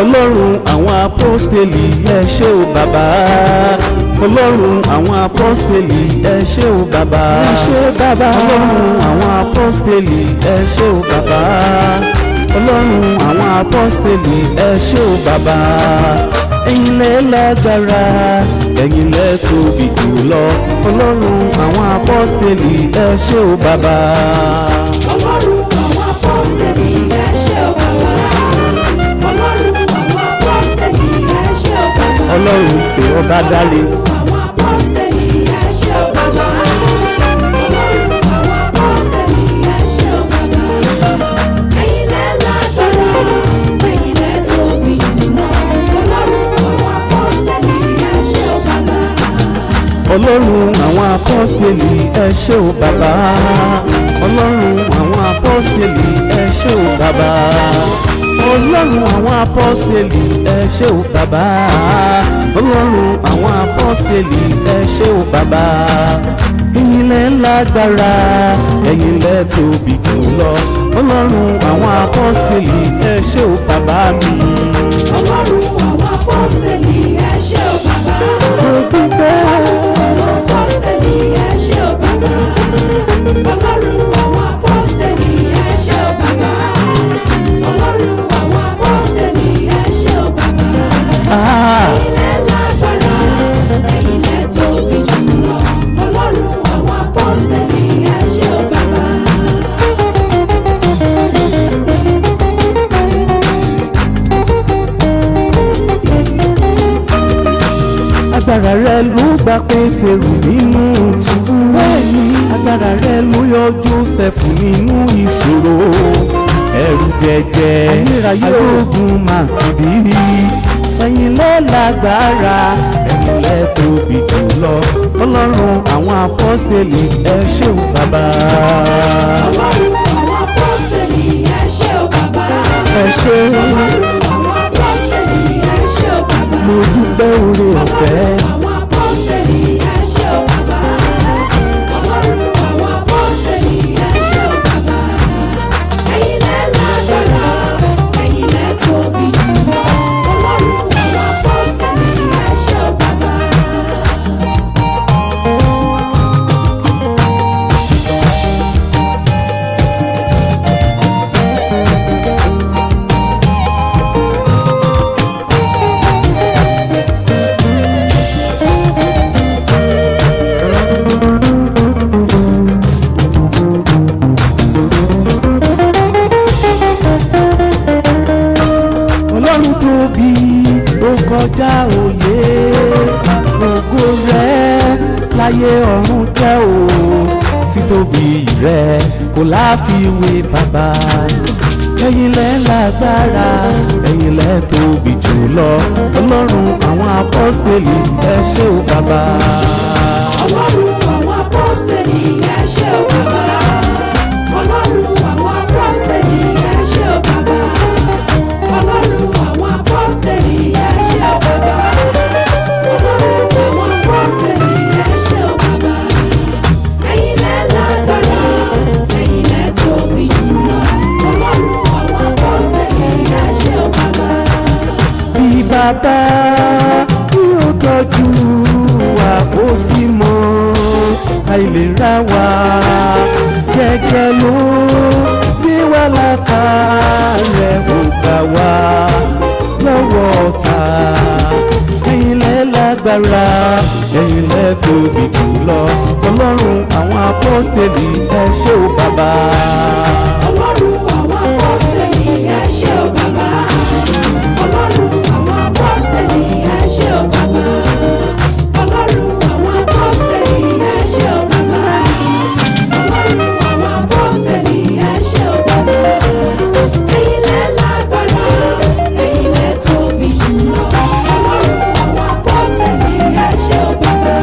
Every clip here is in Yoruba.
Ọlọ́run àwọn apọ́stélì ẹ ṣé o bàbá. Ọlọ́run àwọn apọ́stélì ẹ ṣé o bàbá. Ọlọ́run àwọn apọ́stélì ẹ ṣé o bàbá. Ọlọ́run àwọn apọ́stélì ẹ ṣé o bàbá. Ẹ̀yin lẹ lágbára, ẹ̀yin lẹ tóbi jùlọ. Ọlọ́run àwọn apọ́stélì ẹ ṣé o bàbá. Ọlọ́run àwọn apọ́stélì ẹ ṣé o bàbá. Ọlọ́run àwọn apọ́stélì ẹ ṣé o bàbá. Ọlọ́run pé ọba dáre. Àwọn apọ́stélì ẹ ṣé o bàbá. Ọlọ́run àwọn apọ́stélì ẹ ṣé o bàbá. Ẹ̀yin lẹ lágbára, ẹ̀yin lẹ tóbi jùlọ. Ọlọ́run àwọn apọ́stélì ẹ ṣé o bàbá. Ọlọ́run àwọn apọ́stélì ẹ ṣé o bàbá. Ọlọ́run àwọn apọ́stélì ẹ ṣé o bàbá. Ọlọ́run àwọn apọ́stélì ẹ ṣé o bàbá. Ọlọ́run àwọn apọ́stélì ẹ ṣé o bàbá. Ẹ̀yin lẹ lágbára, ẹ̀yin lẹ tóbi jùlọ. Ọlọ́run àwọn apọ́stélì ẹ ṣé o bàbá mi. Ọlọ́run àwọn apọ́stélì ẹ ṣé o bàbá. Àwọn apọ́stélì ẹ ṣé o bàbá. Ọlọ́run àwọn apọ́stélì ẹ ṣé o bàbá. Ọlọ́run àwọn apọ́stélì ẹ ṣé o bàbá. Ẹ̀yin lẹ lágbára, ẹ̀yin lẹ tóbi jùlọ. Ọlọ́run àwọn apọ́stélì ẹ ṣé o bàbá. Agbára rẹ ló gba Pétérù nínú túbú. Agbára rẹ ló yọ Jósẹ́fù nínú ìṣòro. Ẹ̀rù jẹjẹ agbógun máa ti dìrí. Ẹ̀yin lẹ lágbára, ẹ̀yin lẹ tóbi jùlọ. Ọlọ́run àwọn apọ́stélì ẹ ṣé o bàbá. Ọlọ́run àwọn apọ́stélì ẹ ṣé o bàbá. Ẹ ṣé Ọlọ́run àwọn apọ́stélì ẹ ṣé o bàbá. mo dúpẹ́ oore ọ̀fẹ́. Àwọn apọ́stélì ẹ ṣé o bàbá. Ọlọ́run àwọn apọ́stélì ẹ ṣé o bàbá. Ẹ̀yin lẹ lágbára, ẹ̀yin lẹ tóbi jùlọ. Ọlọ́run àwọn apọ́stélì ẹ ṣé o bàbá. Ọlọ́run tóbi ó kọjá òye, ògo rẹ̀ láyé ọ̀run jẹ́ o, títóbi rẹ̀ kò láfiwé bàbá. Ẹ̀yin lẹ lágbára, ẹ̀yin lẹ tóbi jùlọ. Ọlọ́run àwọn apọ́stélì ẹ ṣé o bàbá. Ọlọ́run àwọn apọ́stélì ẹ ṣé o bàbá. Ọlọ́run àwọn apọ́stélì ẹ ṣé o bàbá. Ọlọ́run àwọn apọ́stélì ẹ ṣé o bàbá. Ọlọ́run àwọn apọ́stélì ẹ ṣé o bàbá. Ẹ̀yin lẹ lágbára, ẹ̀yin lẹ tóbi jùlọ. Ọlọ́run àwọn apọ́stélì ẹ ṣé o bàbá. Bí bàbá tí ó tọ́jú wa ó sì mọ àìlera wa, gẹ́gẹ́ ló gbé wa lákàlẹ̀ ó gbà wá lọ́wọ́ ọ̀tá. Ẹ̀yin lẹ lágbára, ẹ̀yin lẹ tóbi jùlọ. Ọlọ́run àwọn apọ́stélì ẹ ṣé o bàbá. Ọlọ́run àwọn apọ́stélì ẹ ṣé o bàbá. Ọlọ́run àwọn apọ́stélì ẹ ṣé o bàbá. Ọlọ́run àwọn apọ́stélì ẹ ṣé o bàbá. Ọlọ́run àwọn apọ́stélì ẹ ṣé o bàbá. Ẹ̀yin lẹ lágbára, ẹ̀yin lẹ tóbi jùlọ. Ọlọ́run àwọn apọ́stélì ẹ ṣé o bàbá.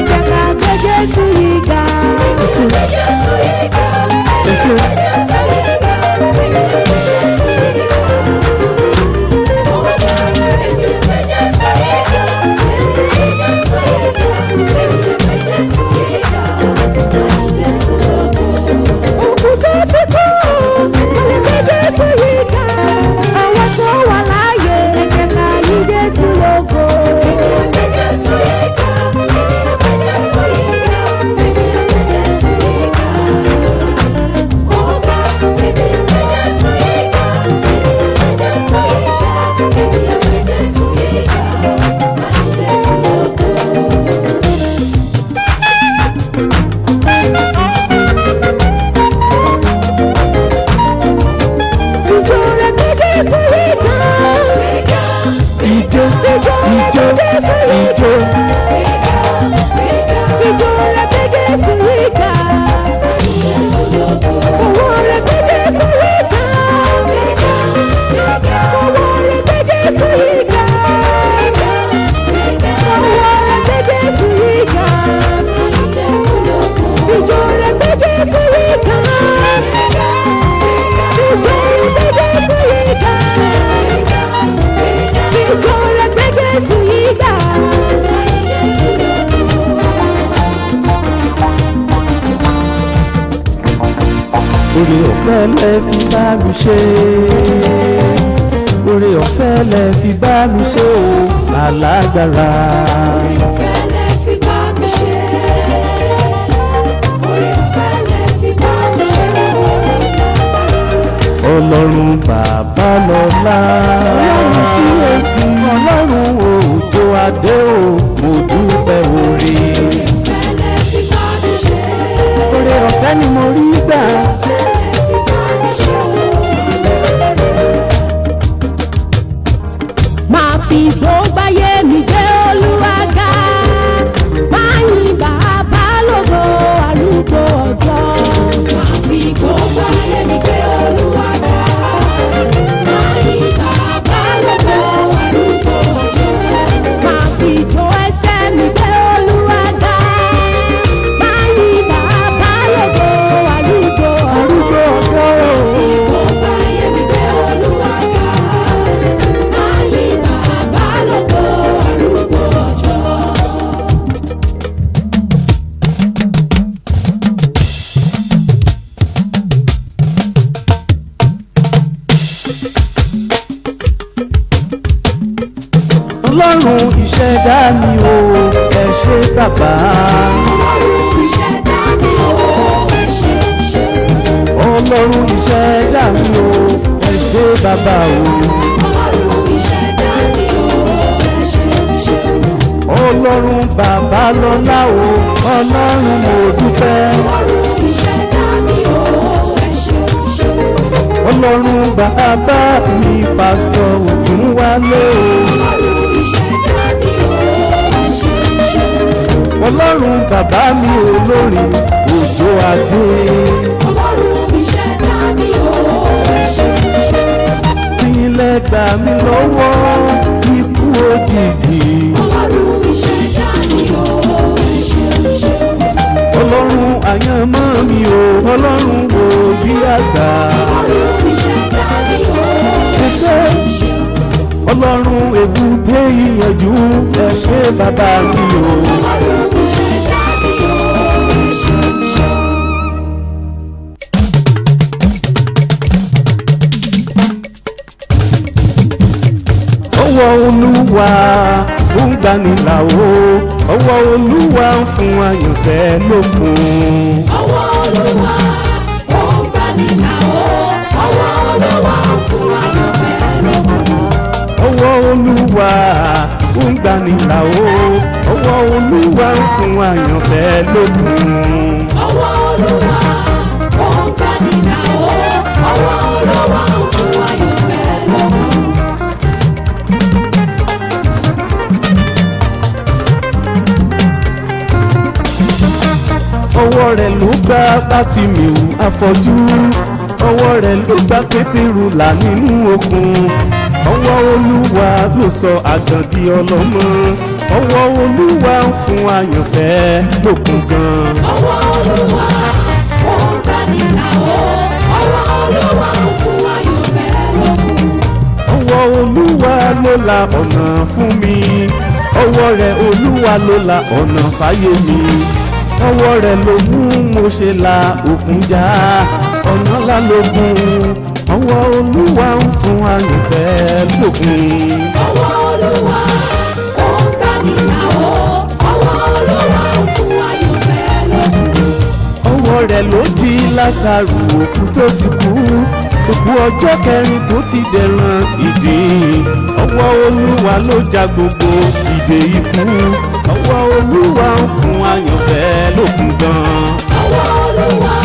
jẹ́ ká gbé Jésù yìí ga. Jésù Jésù. Òkúta tí kò kò lè gbé Jésù yìí ga. Àwọn tó wà láàyè ẹ jẹ́ ká yí Jésù lógo. Oore ọ̀fẹ́ lẹ fi bá mi ṣe, oore ọ̀fẹ́ lẹ fi bá mi ṣe o alágbára. Ọlọ́run bàbá lọ́lá, Ọlọ́run sí èsì, Ọlọ́run òjò adé o, mo dúpẹ́ oore. Oore ọ̀fẹ́ ni mo rí gbà. Máa fi gbogbo ayé mi gbé Olúwa ga, máa yìn bàbá lógo arúgbó ọjọ́. Máa fi gbogbo ayé mi gbé Olúwa ga, máa yìn bàbá lógo arúgbó ọjọ́. Máa fi ìjó ẹsẹ̀ mi gbé Olúwa ga, máa yìn bàbá lógo arúgbó ọjọ́. Gbogbo ayé mi gbé Olúwa ga, máa yìn bàbá lógo arúgbó ọjọ́. Ọlọ́run ìṣẹ̀dá mi o, ẹ ṣé bàbá. Ọlọ́run ìṣẹ̀dá mi o, ẹ ṣé. Ọlọ́run ìṣẹ̀dá mi o, ẹ ṣé bàbá o. Ọlọ́run ìṣẹ̀dá mi o, ẹ ṣé. Ọlọ́run bàbá lọ́lá o, Ọlọ́run mo dúpẹ́. Ọlọ́run ìṣẹ̀dá mi o, ẹ ṣé. Ọlọ́run bàbá mi pásítọ̀ Ògúnwálé o. Ọlọ́run ìṣẹ̀dá mi o, ẹ ṣé. Ọlọ́run bàbá mi olórin òjò adé. Ọlọ́run ìṣẹ̀dá mi o, ẹ ṣé. Ilẹ̀ gbà mí lọ́wọ́ ikú òjijì. Ọlọ́run ìṣẹ̀dá mi o, ẹ ṣé. Ọlọ́run àyànmọ́ mi o, Ọlọ́run wo bí àgbà. Ọlọ́run ìṣẹ̀dá mi o, ẹ Ṣé Ọlọ́run èbúté ìyànjú ẹ ṣé bàbá mi o. Ọlọ́run ìṣẹ̀dá mi o, ẹ ṣé. Ọwọ́ Olúwa ó ń gbanilà o, ọwọ́ Olúwa ń fún àyànfẹ́ lókun. Ọwọ́ Olúwa ó ń gbanilà o, ọwọ́ Olúwa ń fún àyànfẹ́ lókun. Ọwọ́ Olúwa ó ń gbanilà o, ọwọ́ Olúwa ń fún àyànfẹ́ lókun. Ọwọ́ Olúwa ó ń gbanilà o, ọwọ́ Olúwa ń fún àyànfẹ́ lókun. Ọwọ́ rẹ̀ ló gbá Bátíméù afọ́jú, ọwọ́ rẹ̀ ló gbá Pétérù là nínú òkun. Ọwọ́ Olúwa ló sọ àgàn di ọlọ́mọ, ọwọ́ olúwa ń fún àyànfẹ́ lókun gan. ọwọ́ olúwa ó ń gbanilà o. ọwọ́ olúwa ń fún àyànfẹ́ lókun. ọwọ́ olúwa ló la ọ̀nà fún mi, ọwọ́ rẹ̀ olúwa ló la ọ̀nà fáyé mi, ọwọ́ rẹ̀ ló mú mo ṣe la òkun já, ọ̀nà ńlá lókun, ọwọ́ olúwa ń fún àyànfẹ́ lókun. ọwọ́ olúwa ó ń gbanilà o. ọwọ́ olúwa ń fún àyànfẹ́ lókun. ọwọ́ rẹ̀ ló jí Lásárù òkú tó ti kú, òkú ọjọ́ kẹrin tó ti dẹ̀ràn ìdè, ọwọ́ olúwa ló já gbogbo ìdè ikú, ọwọ́ olúwa ń fún àyànfẹ́ lókun gan. ọwọ́ olúwa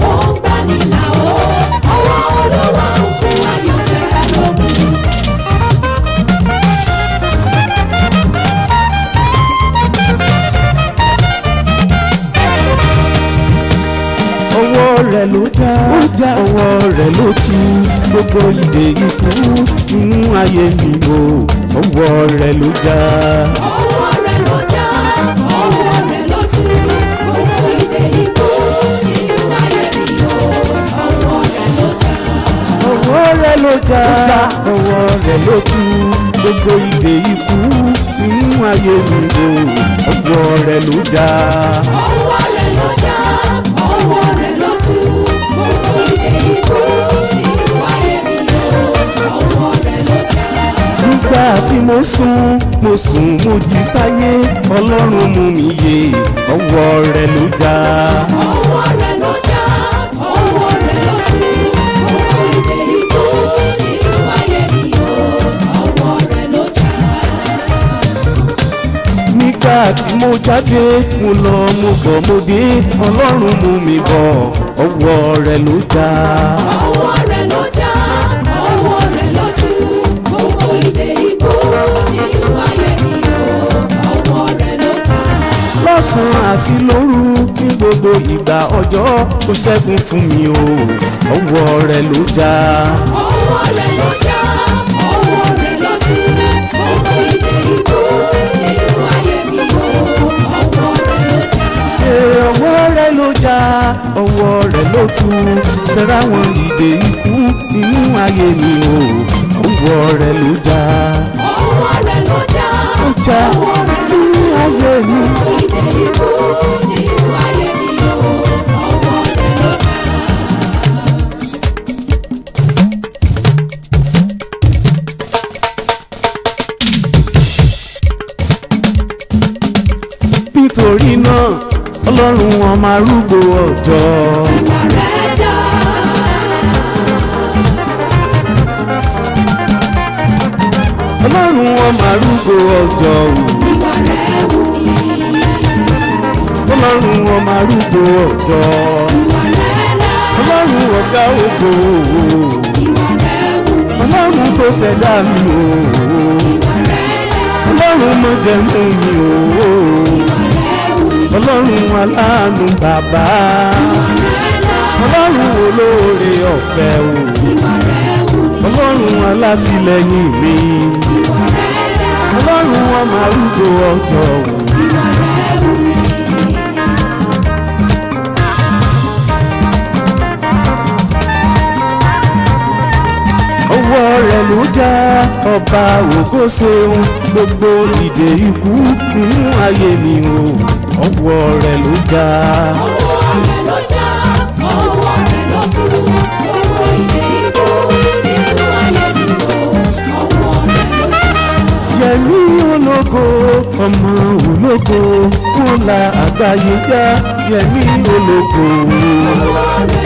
ó ń gbanilà o. ọwọ́ olúwa ń fún àyànfẹ́ lókun. ọwọ́ rẹ̀ ló já, ọwọ́ rẹ̀ ló tú gbogbo ìdè ikú inú ayé mi o, ọwọ́ rẹ̀ ló já. ọwọ́ rẹ̀ ló já, ọwọ́ rẹ̀ ló tú gbogbo ìdè ikú nínú ayé mi o. ọwọ́ rẹ̀ ló já. ọwọ́ rẹ̀ ló já, ọwọ́ rẹ̀ ló tú gbogbo ìdè ikú inú ayé mi o, ọwọ́ rẹ̀ ló já. ọwọ́ rẹ̀ ló já, ọwọ́ rẹ̀ ló tú gbogbo ìdè ikú nínú ayé mi o. ọwọ́ rẹ̀ ló já. nígbà tí mo sùn mo jí sáyé, ọlọ́run mú mi yè, ọwọ́ rẹ̀ ló já. ọwọ́ rẹ̀ ló já, ọwọ́ rẹ̀ ló tú gbogbo ìdè ikú nínú ayé mi o. ọwọ́ rẹ̀ ló já. nígbà tí mo jáde mo lọ mo bọ̀ mo dé, ọlọ́run mú mi bọ̀, ọwọ́ rẹ̀ ló já. ọwọ́ rẹ̀ ló já, ọwọ́ rẹ̀ ló tú gbogbo ìdè ikú nínú ayé mi o. ọwọ́ rẹ̀ ló já. lọ́sàn-án àti lóru ní gbogbo ìgbà ọjọ́ kò ṣẹ́gun fún mi o, ọwọ́ rẹ̀ ló já. ọwọ́ rẹ̀ ló já, ọwọ́ rẹ̀ ló tú gbogbo ìdè ikú nínú ayé mi o. ọwọ́ rẹ̀ ló já. ọwọ́ rẹ̀ ló já, ọwọ́ rẹ̀ ló tú sẹ́ra wọn ìdè ikú inú ayé mi o, ọwọ́ rẹ̀ ló já. ọwọ́ rẹ̀ ló já, ó já ọwọ́ rẹ̀ ló inú ayé mi. ìdè ikú nínú ayé mi o. ọwọ́ rẹ̀ ló já. nítorí náà ọlọ́run ọmọ arúgbó ọjọ́. ìwà rẹ̀ dá. ọlọ́run ọmọ arúgbó ọjọ́ o. ìwà rẹ̀ wù mí. ọlọ́run ọmọ arúgbó ọjọ́. ìwà rẹ̀ dá. ọlọ́run ọ̀gá ògo o. ìwà rẹ̀ wù mí. ọlọ́run tó ṣẹ̀dá mi o. ìwà rẹ̀ dá. ọlọ́run mo jẹ́ mú mi o. ìwà rẹ̀ wù mí. ọlọ́run aláàánú bàbá. ìwà rẹ̀ dá. ọlọ́run olóore ọ̀fẹ́ o. ìwà rẹ̀ wù mí. ọlọ́run alátìlẹ́yìn mi. ìwà rẹ̀ dá. ọlọ́run ọmọ arúgbó ọjọ́ o. ìwà rẹ̀ wù mí. ọwọ́ rẹ̀ ló já, ọba ògo ṣeun gbogbo ìdè ikú nínú ayé mi o, ọwọ́ rẹ̀ ló já. ọwọ́ rẹ̀ ló já, ọwọ́ rẹ̀ ló tú gbogbo ìdè ikú nínú ayé mi o. ọwọ́ rẹ̀ ló já. Yẹmí ológo ọmọ ológo wọn la àgbáyé já, Yẹmí ológo. ọwọ́ rẹ̀